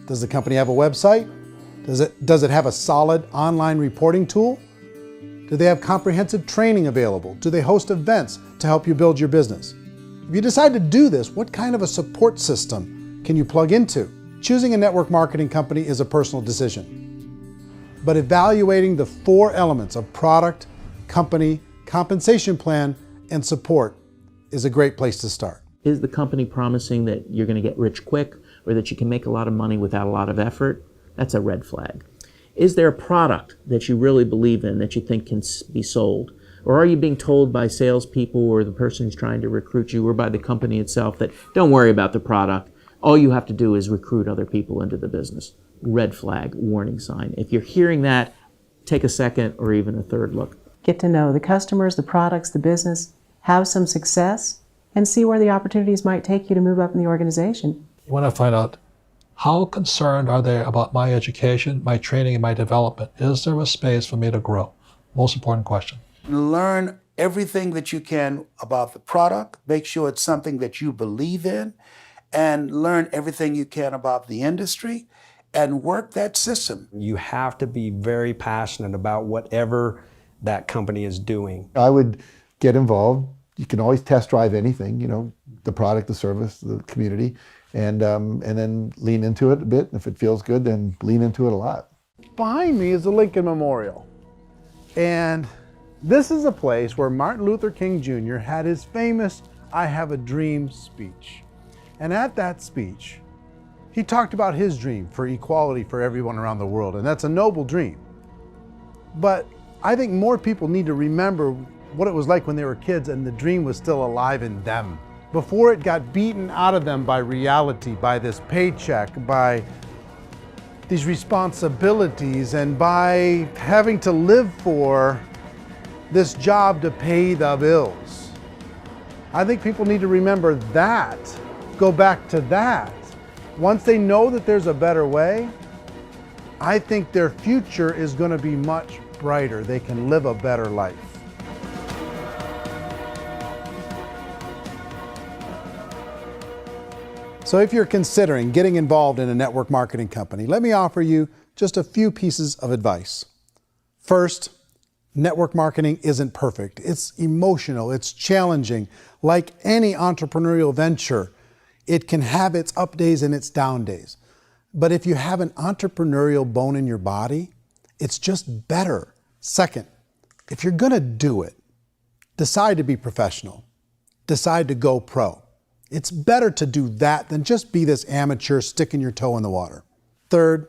Does the company have a website? Does it have a solid online reporting tool? Do they have comprehensive training available? Do they host events to help you build your business? If you decide to do this, what kind of a support system can you plug into? Choosing a network marketing company is a personal decision. But evaluating the 4 elements of product, company, compensation plan, and support is a great place to start. Is the company promising that you're going to get rich quick or that you can make a lot of money without a lot of effort? That's a red flag. Is there a product that you really believe in that you think can be sold? Or are you being told by salespeople or the person who's trying to recruit you or by the company itself that don't worry about the product, all you have to do is recruit other people into the business? Red flag, warning sign. If you're hearing that, take a second or even a third look. Get to know the customers, the products, the business, have some success, and see where the opportunities might take you to move up in the organization. You want to find out how concerned are they about my education, my training, and my development? Is there a space for me to grow? Most important question. Learn everything that you can about the product. Make sure it's something that you believe in, and learn everything you can about the industry and work that system. You have to be very passionate about whatever that company is doing. I would get involved. You can always test drive anything, the product, the service, the community, and then lean into it a bit. If it feels good, then lean into it a lot. Behind me is the Lincoln Memorial. And this is a place where Martin Luther King Jr. had his famous "I Have a Dream" speech. And at that speech, he talked about his dream for equality for everyone around the world, and that's a noble dream. But I think more people need to remember what it was like when they were kids and the dream was still alive in them. Before it got beaten out of them by reality, by this paycheck, by these responsibilities, and by having to live for this job to pay the bills. I think people need to remember that, go back to that. Once they know that there's a better way, I think their future is going to be much brighter. They can live a better life. So if you're considering getting involved in a network marketing company, let me offer you just a few pieces of advice. First, network marketing isn't perfect. It's emotional, it's challenging. Like any entrepreneurial venture, it can have its up days and its down days. But if you have an entrepreneurial bone in your body, it's just better. Second, if you're gonna do it, decide to be professional. Decide to go pro. It's better to do that than just be this amateur sticking your toe in the water. Third,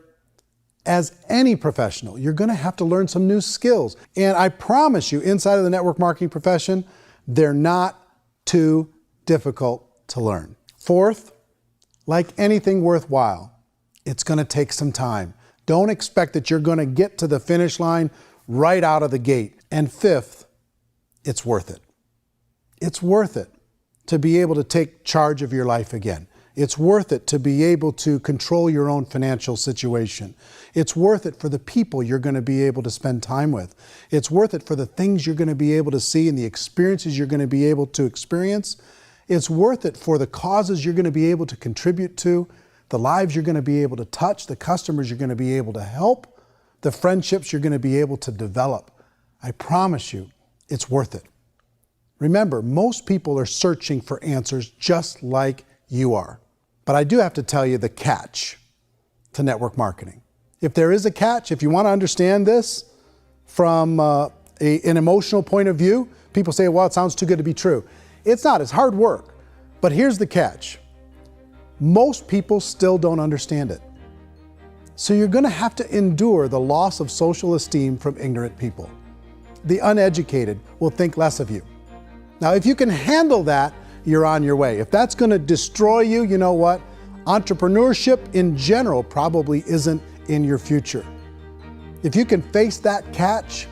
as any professional, you're gonna have to learn some new skills. And I promise you, inside of the network marketing profession, they're not too difficult to learn. Fourth, like anything worthwhile, it's gonna take some time. Don't expect that you're going to get to the finish line right out of the gate. And fifth, it's worth it. It's worth it to be able to take charge of your life again. It's worth it to be able to control your own financial situation. It's worth it for the people you're going to be able to spend time with. It's worth it for the things you're going to be able to see and the experiences you're going to be able to experience. It's worth it for the causes you're going to be able to contribute to, the lives you're going to be able to touch, the customers you're going to be able to help, the friendships you're going to be able to develop. I promise you, it's worth it. Remember, most people are searching for answers just like you are. But I do have to tell you the catch to network marketing. If there is a catch, if you want to understand this from an emotional point of view, people say, well, it sounds too good to be true. It's not, it's hard work. But here's the catch. Most people still don't understand it. So you're going to have to endure the loss of social esteem from ignorant people. The uneducated will think less of you. Now, if you can handle that, you're on your way. If that's going to destroy you, you know what? Entrepreneurship in general probably isn't in your future. If you can face that catch,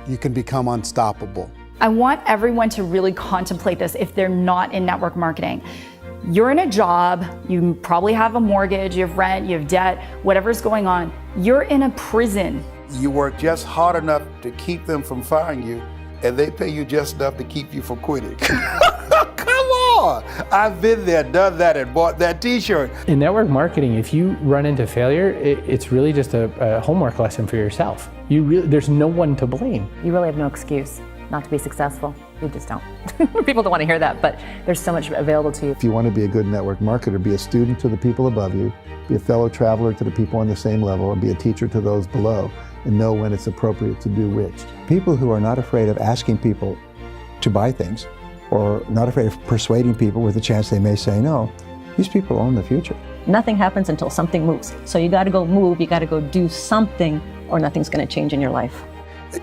you can become unstoppable. I want everyone to really contemplate this if they're not in network marketing. You're in a job, you probably have a mortgage, you have rent, you have debt, whatever's going on. You're in a prison. You work just hard enough to keep them from firing you, and they pay you just enough to keep you from quitting. Come on! I've been there, done that, and bought that t-shirt. In network marketing, if you run into failure, it's really just a homework lesson for yourself. There's no one to blame. You really have no excuse not to be successful. You just don't. People don't want to hear that, but there's so much available to you. If you want to be a good network marketer, be a student to the people above you, be a fellow traveler to the people on the same level, and be a teacher to those below, and know when it's appropriate to do which. People who are not afraid of asking people to buy things, or not afraid of persuading people with a chance they may say no, these people own the future. Nothing happens until something moves. So you got to go move, you got to go do something, or nothing's going to change in your life.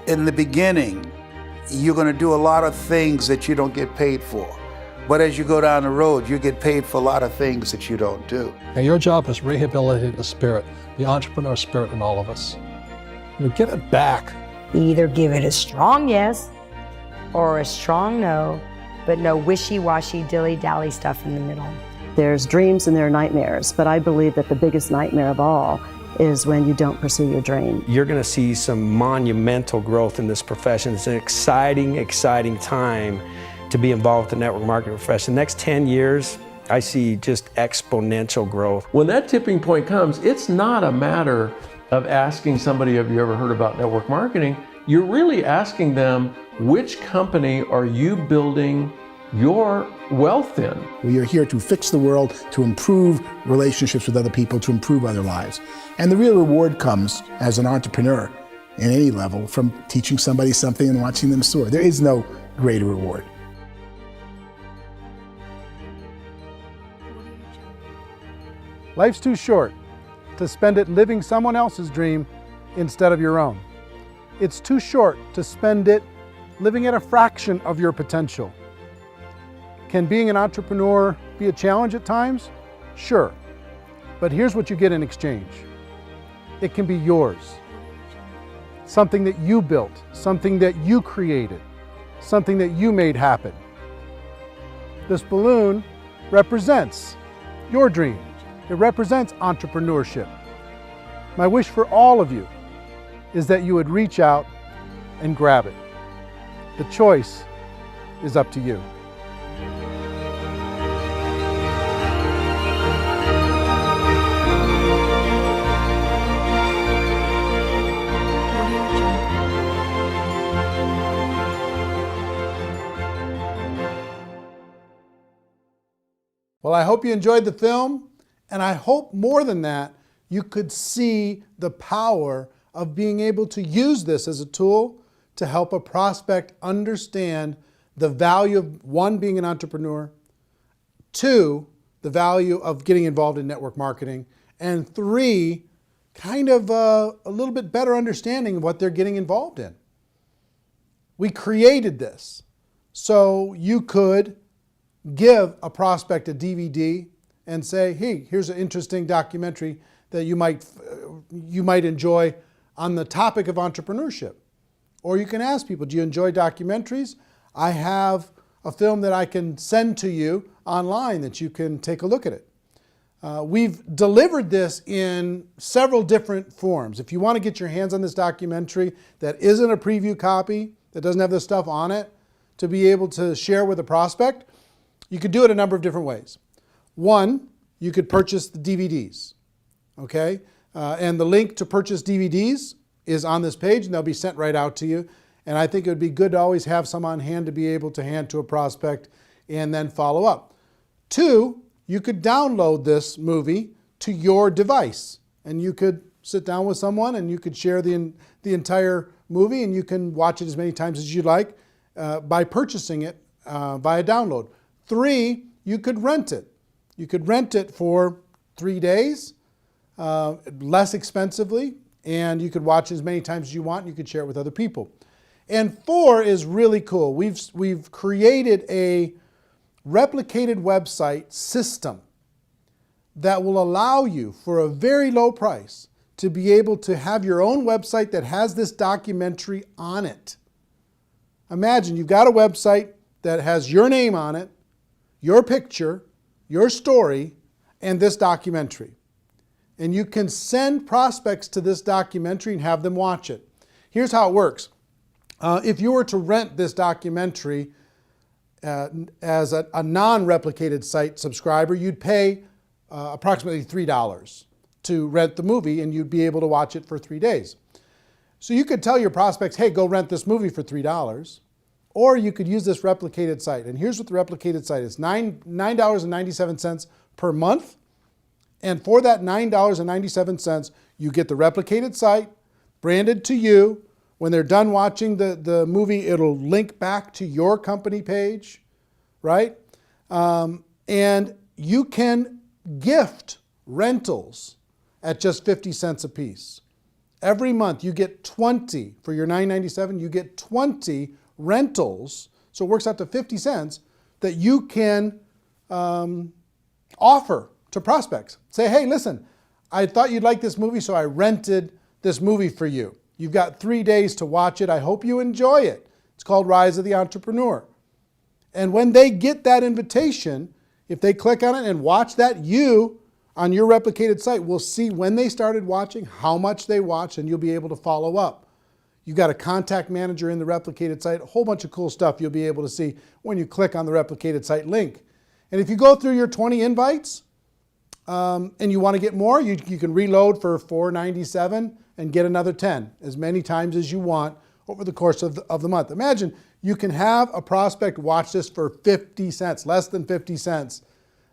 In the beginning, you're going to do a lot of things that you don't get paid for. But as you go down the road, you get paid for a lot of things that you don't do. And your job is rehabilitate the spirit, the entrepreneur spirit in all of us. Get it back. You either give it a strong yes or a strong no, but no wishy-washy, dilly-dally stuff in the middle. There's dreams and there are nightmares, but I believe that the biggest nightmare of all is when you don't pursue your dream. You're going to see some monumental growth in this profession. It's an exciting, exciting time to be involved with the network marketing profession. The next 10 years, I see just exponential growth. When that tipping point comes, it's not a matter of asking somebody, have you ever heard about network marketing? You're really asking them, which company are you building your wealth in? We are here to fix the world, to improve relationships with other people, to improve other lives. And the real reward comes as an entrepreneur in any level from teaching somebody something and watching them soar. There is no greater reward. Life's too short to spend it living someone else's dream instead of your own. It's too short to spend it living at a fraction of your potential. Can being an entrepreneur be a challenge at times? Sure. But here's what you get in exchange. It can be yours. Something that you built, something that you created, something that you made happen. This balloon represents your dream. It represents entrepreneurship. My wish for all of you is that you would reach out and grab it. The choice is up to you. Well, I hope you enjoyed the film, and I hope more than that, you could see the power of being able to use this as a tool to help a prospect understand the value of, one, being an entrepreneur, two, the value of getting involved in network marketing, and three, kind of a little bit better understanding of what they're getting involved in. We created this so you could give a prospect a DVD and say, hey, here's an interesting documentary that you might enjoy on the topic of entrepreneurship. Or you can ask people, do you enjoy documentaries? I have a film that I can send to you online that you can take a look at it. We've delivered this in several different forms. If you want to get your hands on this documentary that isn't a preview copy, that doesn't have this stuff on it, to be able to share with a prospect, you could do it a number of different ways. One, you could purchase the DVDs, okay? And the link to purchase DVDs is on this page, and they'll be sent right out to you. And I think it would be good to always have some on hand to be able to hand to a prospect and then follow up. Two, you could download this movie to your device, and you could sit down with someone and you could share the entire movie, and you can watch it as many times as you like by purchasing it via download. Three, you could rent it. You could rent it for 3 days, less expensively, and you could watch it as many times as you want, and you could share it with other people. And four is really cool. We've created a replicated website system that will allow you, for a very low price, to be able to have your own website that has this documentary on it. Imagine you've got a website that has your name on it, your picture, your story, and this documentary. And you can send prospects to this documentary and have them watch it. Here's how it works. If you were to rent this documentary as a non-replicated site subscriber, you'd pay approximately $3 to rent the movie, and you'd be able to watch it for 3 days. So you could tell your prospects, hey, go rent this movie for $3, or you could use this replicated site. And here's what the replicated site is: $9.97 per month. And for that $9.97, you get the replicated site branded to you. When they're done watching the movie, it'll link back to your company page, right? And you can gift rentals at just 50 cents a piece. Every month you get 20, for your $9.97, you get 20 rentals, so it works out to 50 cents, that you can offer to prospects. Say, hey, listen, I thought you'd like this movie, so I rented this movie for you. You've got 3 days to watch it. I hope you enjoy it. It's called Rise of the Entrepreneur. And when they get that invitation, if they click on it and watch that, you, on your replicated site, will see when they started watching, how much they watched, and you'll be able to follow up. You've got a contact manager in the replicated site, a whole bunch of cool stuff you'll be able to see when you click on the replicated site link. And if you go through your 20 invites and you want to get more, you can reload for $4.97 and get another 10, as many times as you want over the course of the month. Imagine you can have a prospect watch this for 50 cents, less than 50 cents.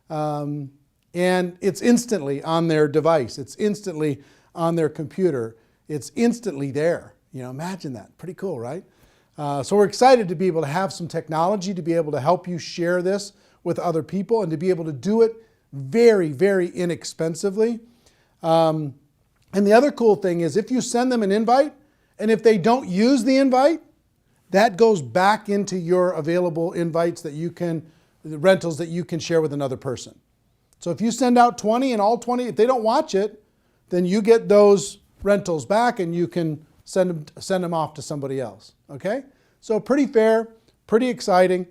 And it's instantly on their device. It's instantly on their computer. It's instantly there. Imagine that. Pretty cool, right? So we're excited to be able to have some technology to be able to help you share this with other people and to be able to do it very, very inexpensively. And the other cool thing is, if you send them an invite, and if they don't use the invite, that goes back into your available invites that you can, the rentals that you can share with another person. So if you send out 20 and all 20, if they don't watch it, then you get those rentals back and you can send them off to somebody else, okay? So pretty fair, pretty exciting.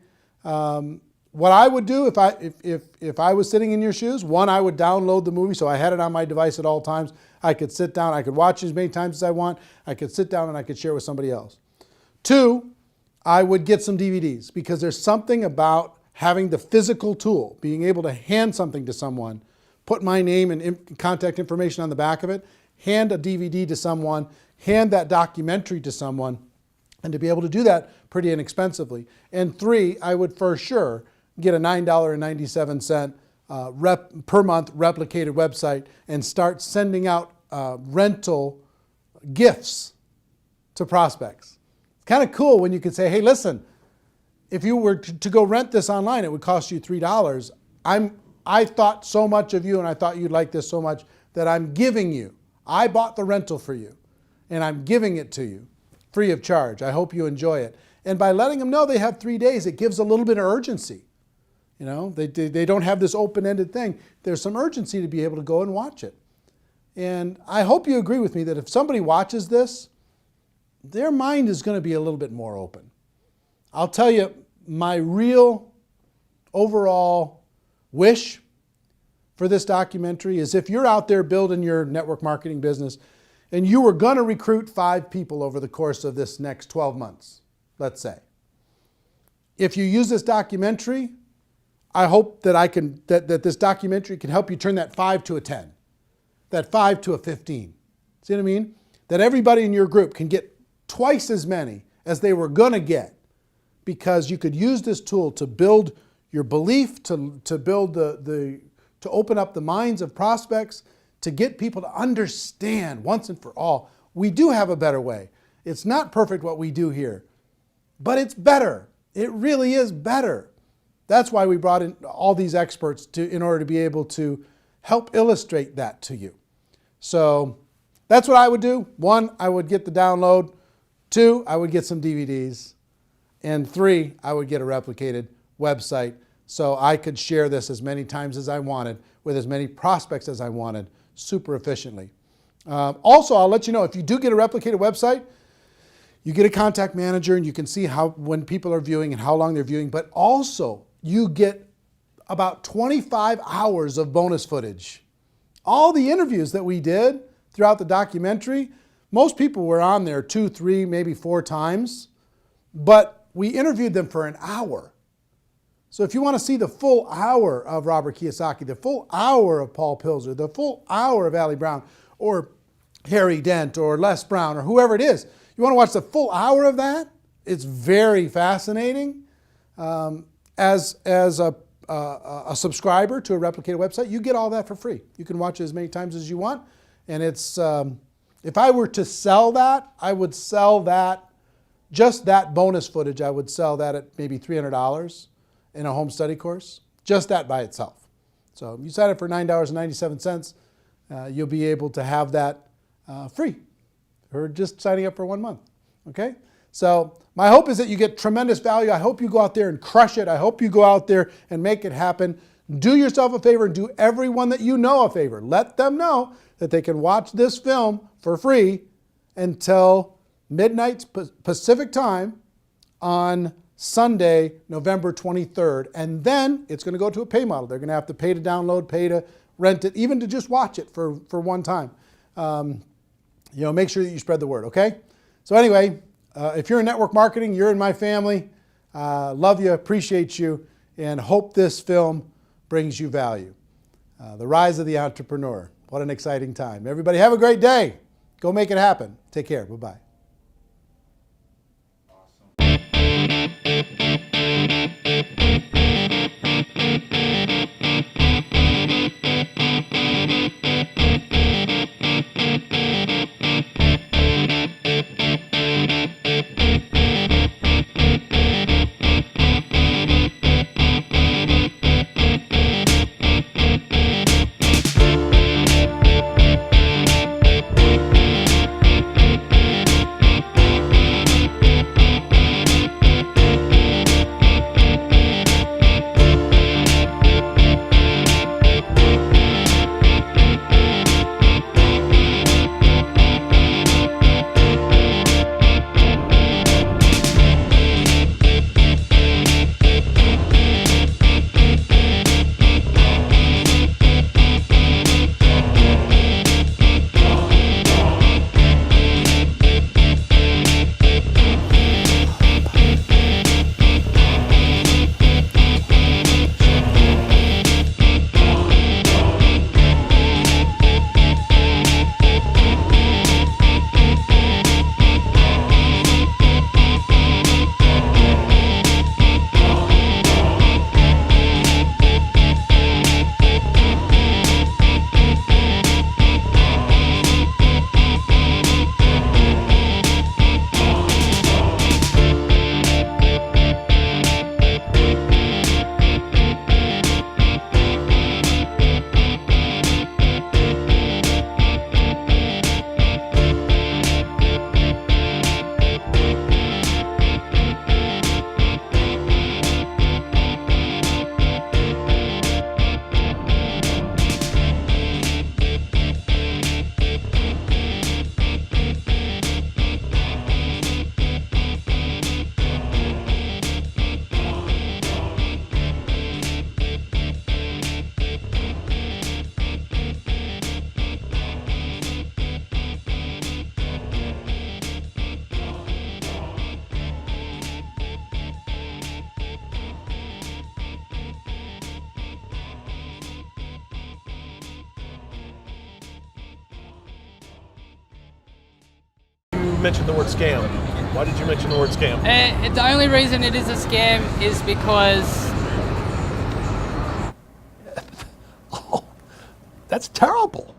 What I would do if I was sitting in your shoes, one, I would download the movie so I had it on my device at all times. I could sit down, I could watch it as many times as I want. I could sit down and I could share with somebody else. Two, I would get some DVDs, because there's something about having the physical tool, being able to hand something to someone, put my name and contact information on the back of it, hand a DVD to someone, hand that documentary to someone, and to be able to do that pretty inexpensively. And three, I would for sure get a $9.97 per month replicated website and start sending out rental gifts to prospects. It's kind of cool when you could say, hey, listen, if you were to go rent this online, it would cost you $3. I thought so much of you, and I thought you'd like this so much that I'm giving you. I bought the rental for you, and I'm giving it to you free of charge. I hope you enjoy it. And by letting them know they have 3 days, it gives a little bit of urgency. They don't have this open-ended thing. There's some urgency to be able to go and watch it. And I hope you agree with me that if somebody watches this, their mind is going to be a little bit more open. I'll tell you, my real overall wish for this documentary is if you're out there building your network marketing business and you were going to recruit 5 people over the course of this next 12 months, let's say. If you use this documentary, I hope that this documentary can help you turn that 5 to a 10, that 5 to a 15. See what I mean? That everybody in your group can get twice as many as they were going to get, because you could use this tool to build your belief, to build to open up the minds of prospects, to get people to understand once and for all, we do have a better way. It's not perfect what we do here, but it's better. It really is better. That's why we brought in all these experts in order to be able to help illustrate that to you. So that's what I would do. 1, I would get the download. 2, I would get some DVDs. And 3, I would get a replicated website so I could share this as many times as I wanted with as many prospects as I wanted super efficiently. Also, I'll let you know, if you do get a replicated website, you get a contact manager and you can see when people are viewing and how long they're viewing, but also you get about 25 hours of bonus footage. All the interviews that we did throughout the documentary, most people were on there 2, 3, maybe 4 times, but we interviewed them for an hour. So if you want to see the full hour of Robert Kiyosaki, the full hour of Paul Pilzer, the full hour of Ali Brown, or Harry Dent, or Les Brown, or whoever it is, you want to watch the full hour of that? It's very fascinating. As a subscriber to a replicated website, you get all that for free. You can watch it as many times as you want. And it's, if I were to sell that, I would sell that, just that bonus footage, I would sell that at maybe $300 in a home study course, just that by itself. So if you sign up for $9.97, you'll be able to have that free, or just signing up for 1 month, okay? So my hope is that you get tremendous value. I hope you go out there and crush it. I hope you go out there and make it happen. Do yourself a favor and do everyone that you know a favor. Let them know that they can watch this film for free until midnight Pacific time on Sunday, November 23rd. And then it's going to go to a pay model. They're going to have to pay to download, pay to rent it, even to just watch it for one time. Make sure that you spread the word, okay? So anyway, if you're in network marketing, you're in my family. Love you, appreciate you, and hope this film brings you value. The Rise of the Entrepreneur. What an exciting time. Everybody have a great day. Go make it happen. Take care. Bye-bye. mention the word scam? Why did you mention the word scam? The only reason it is a scam is because... That's terrible.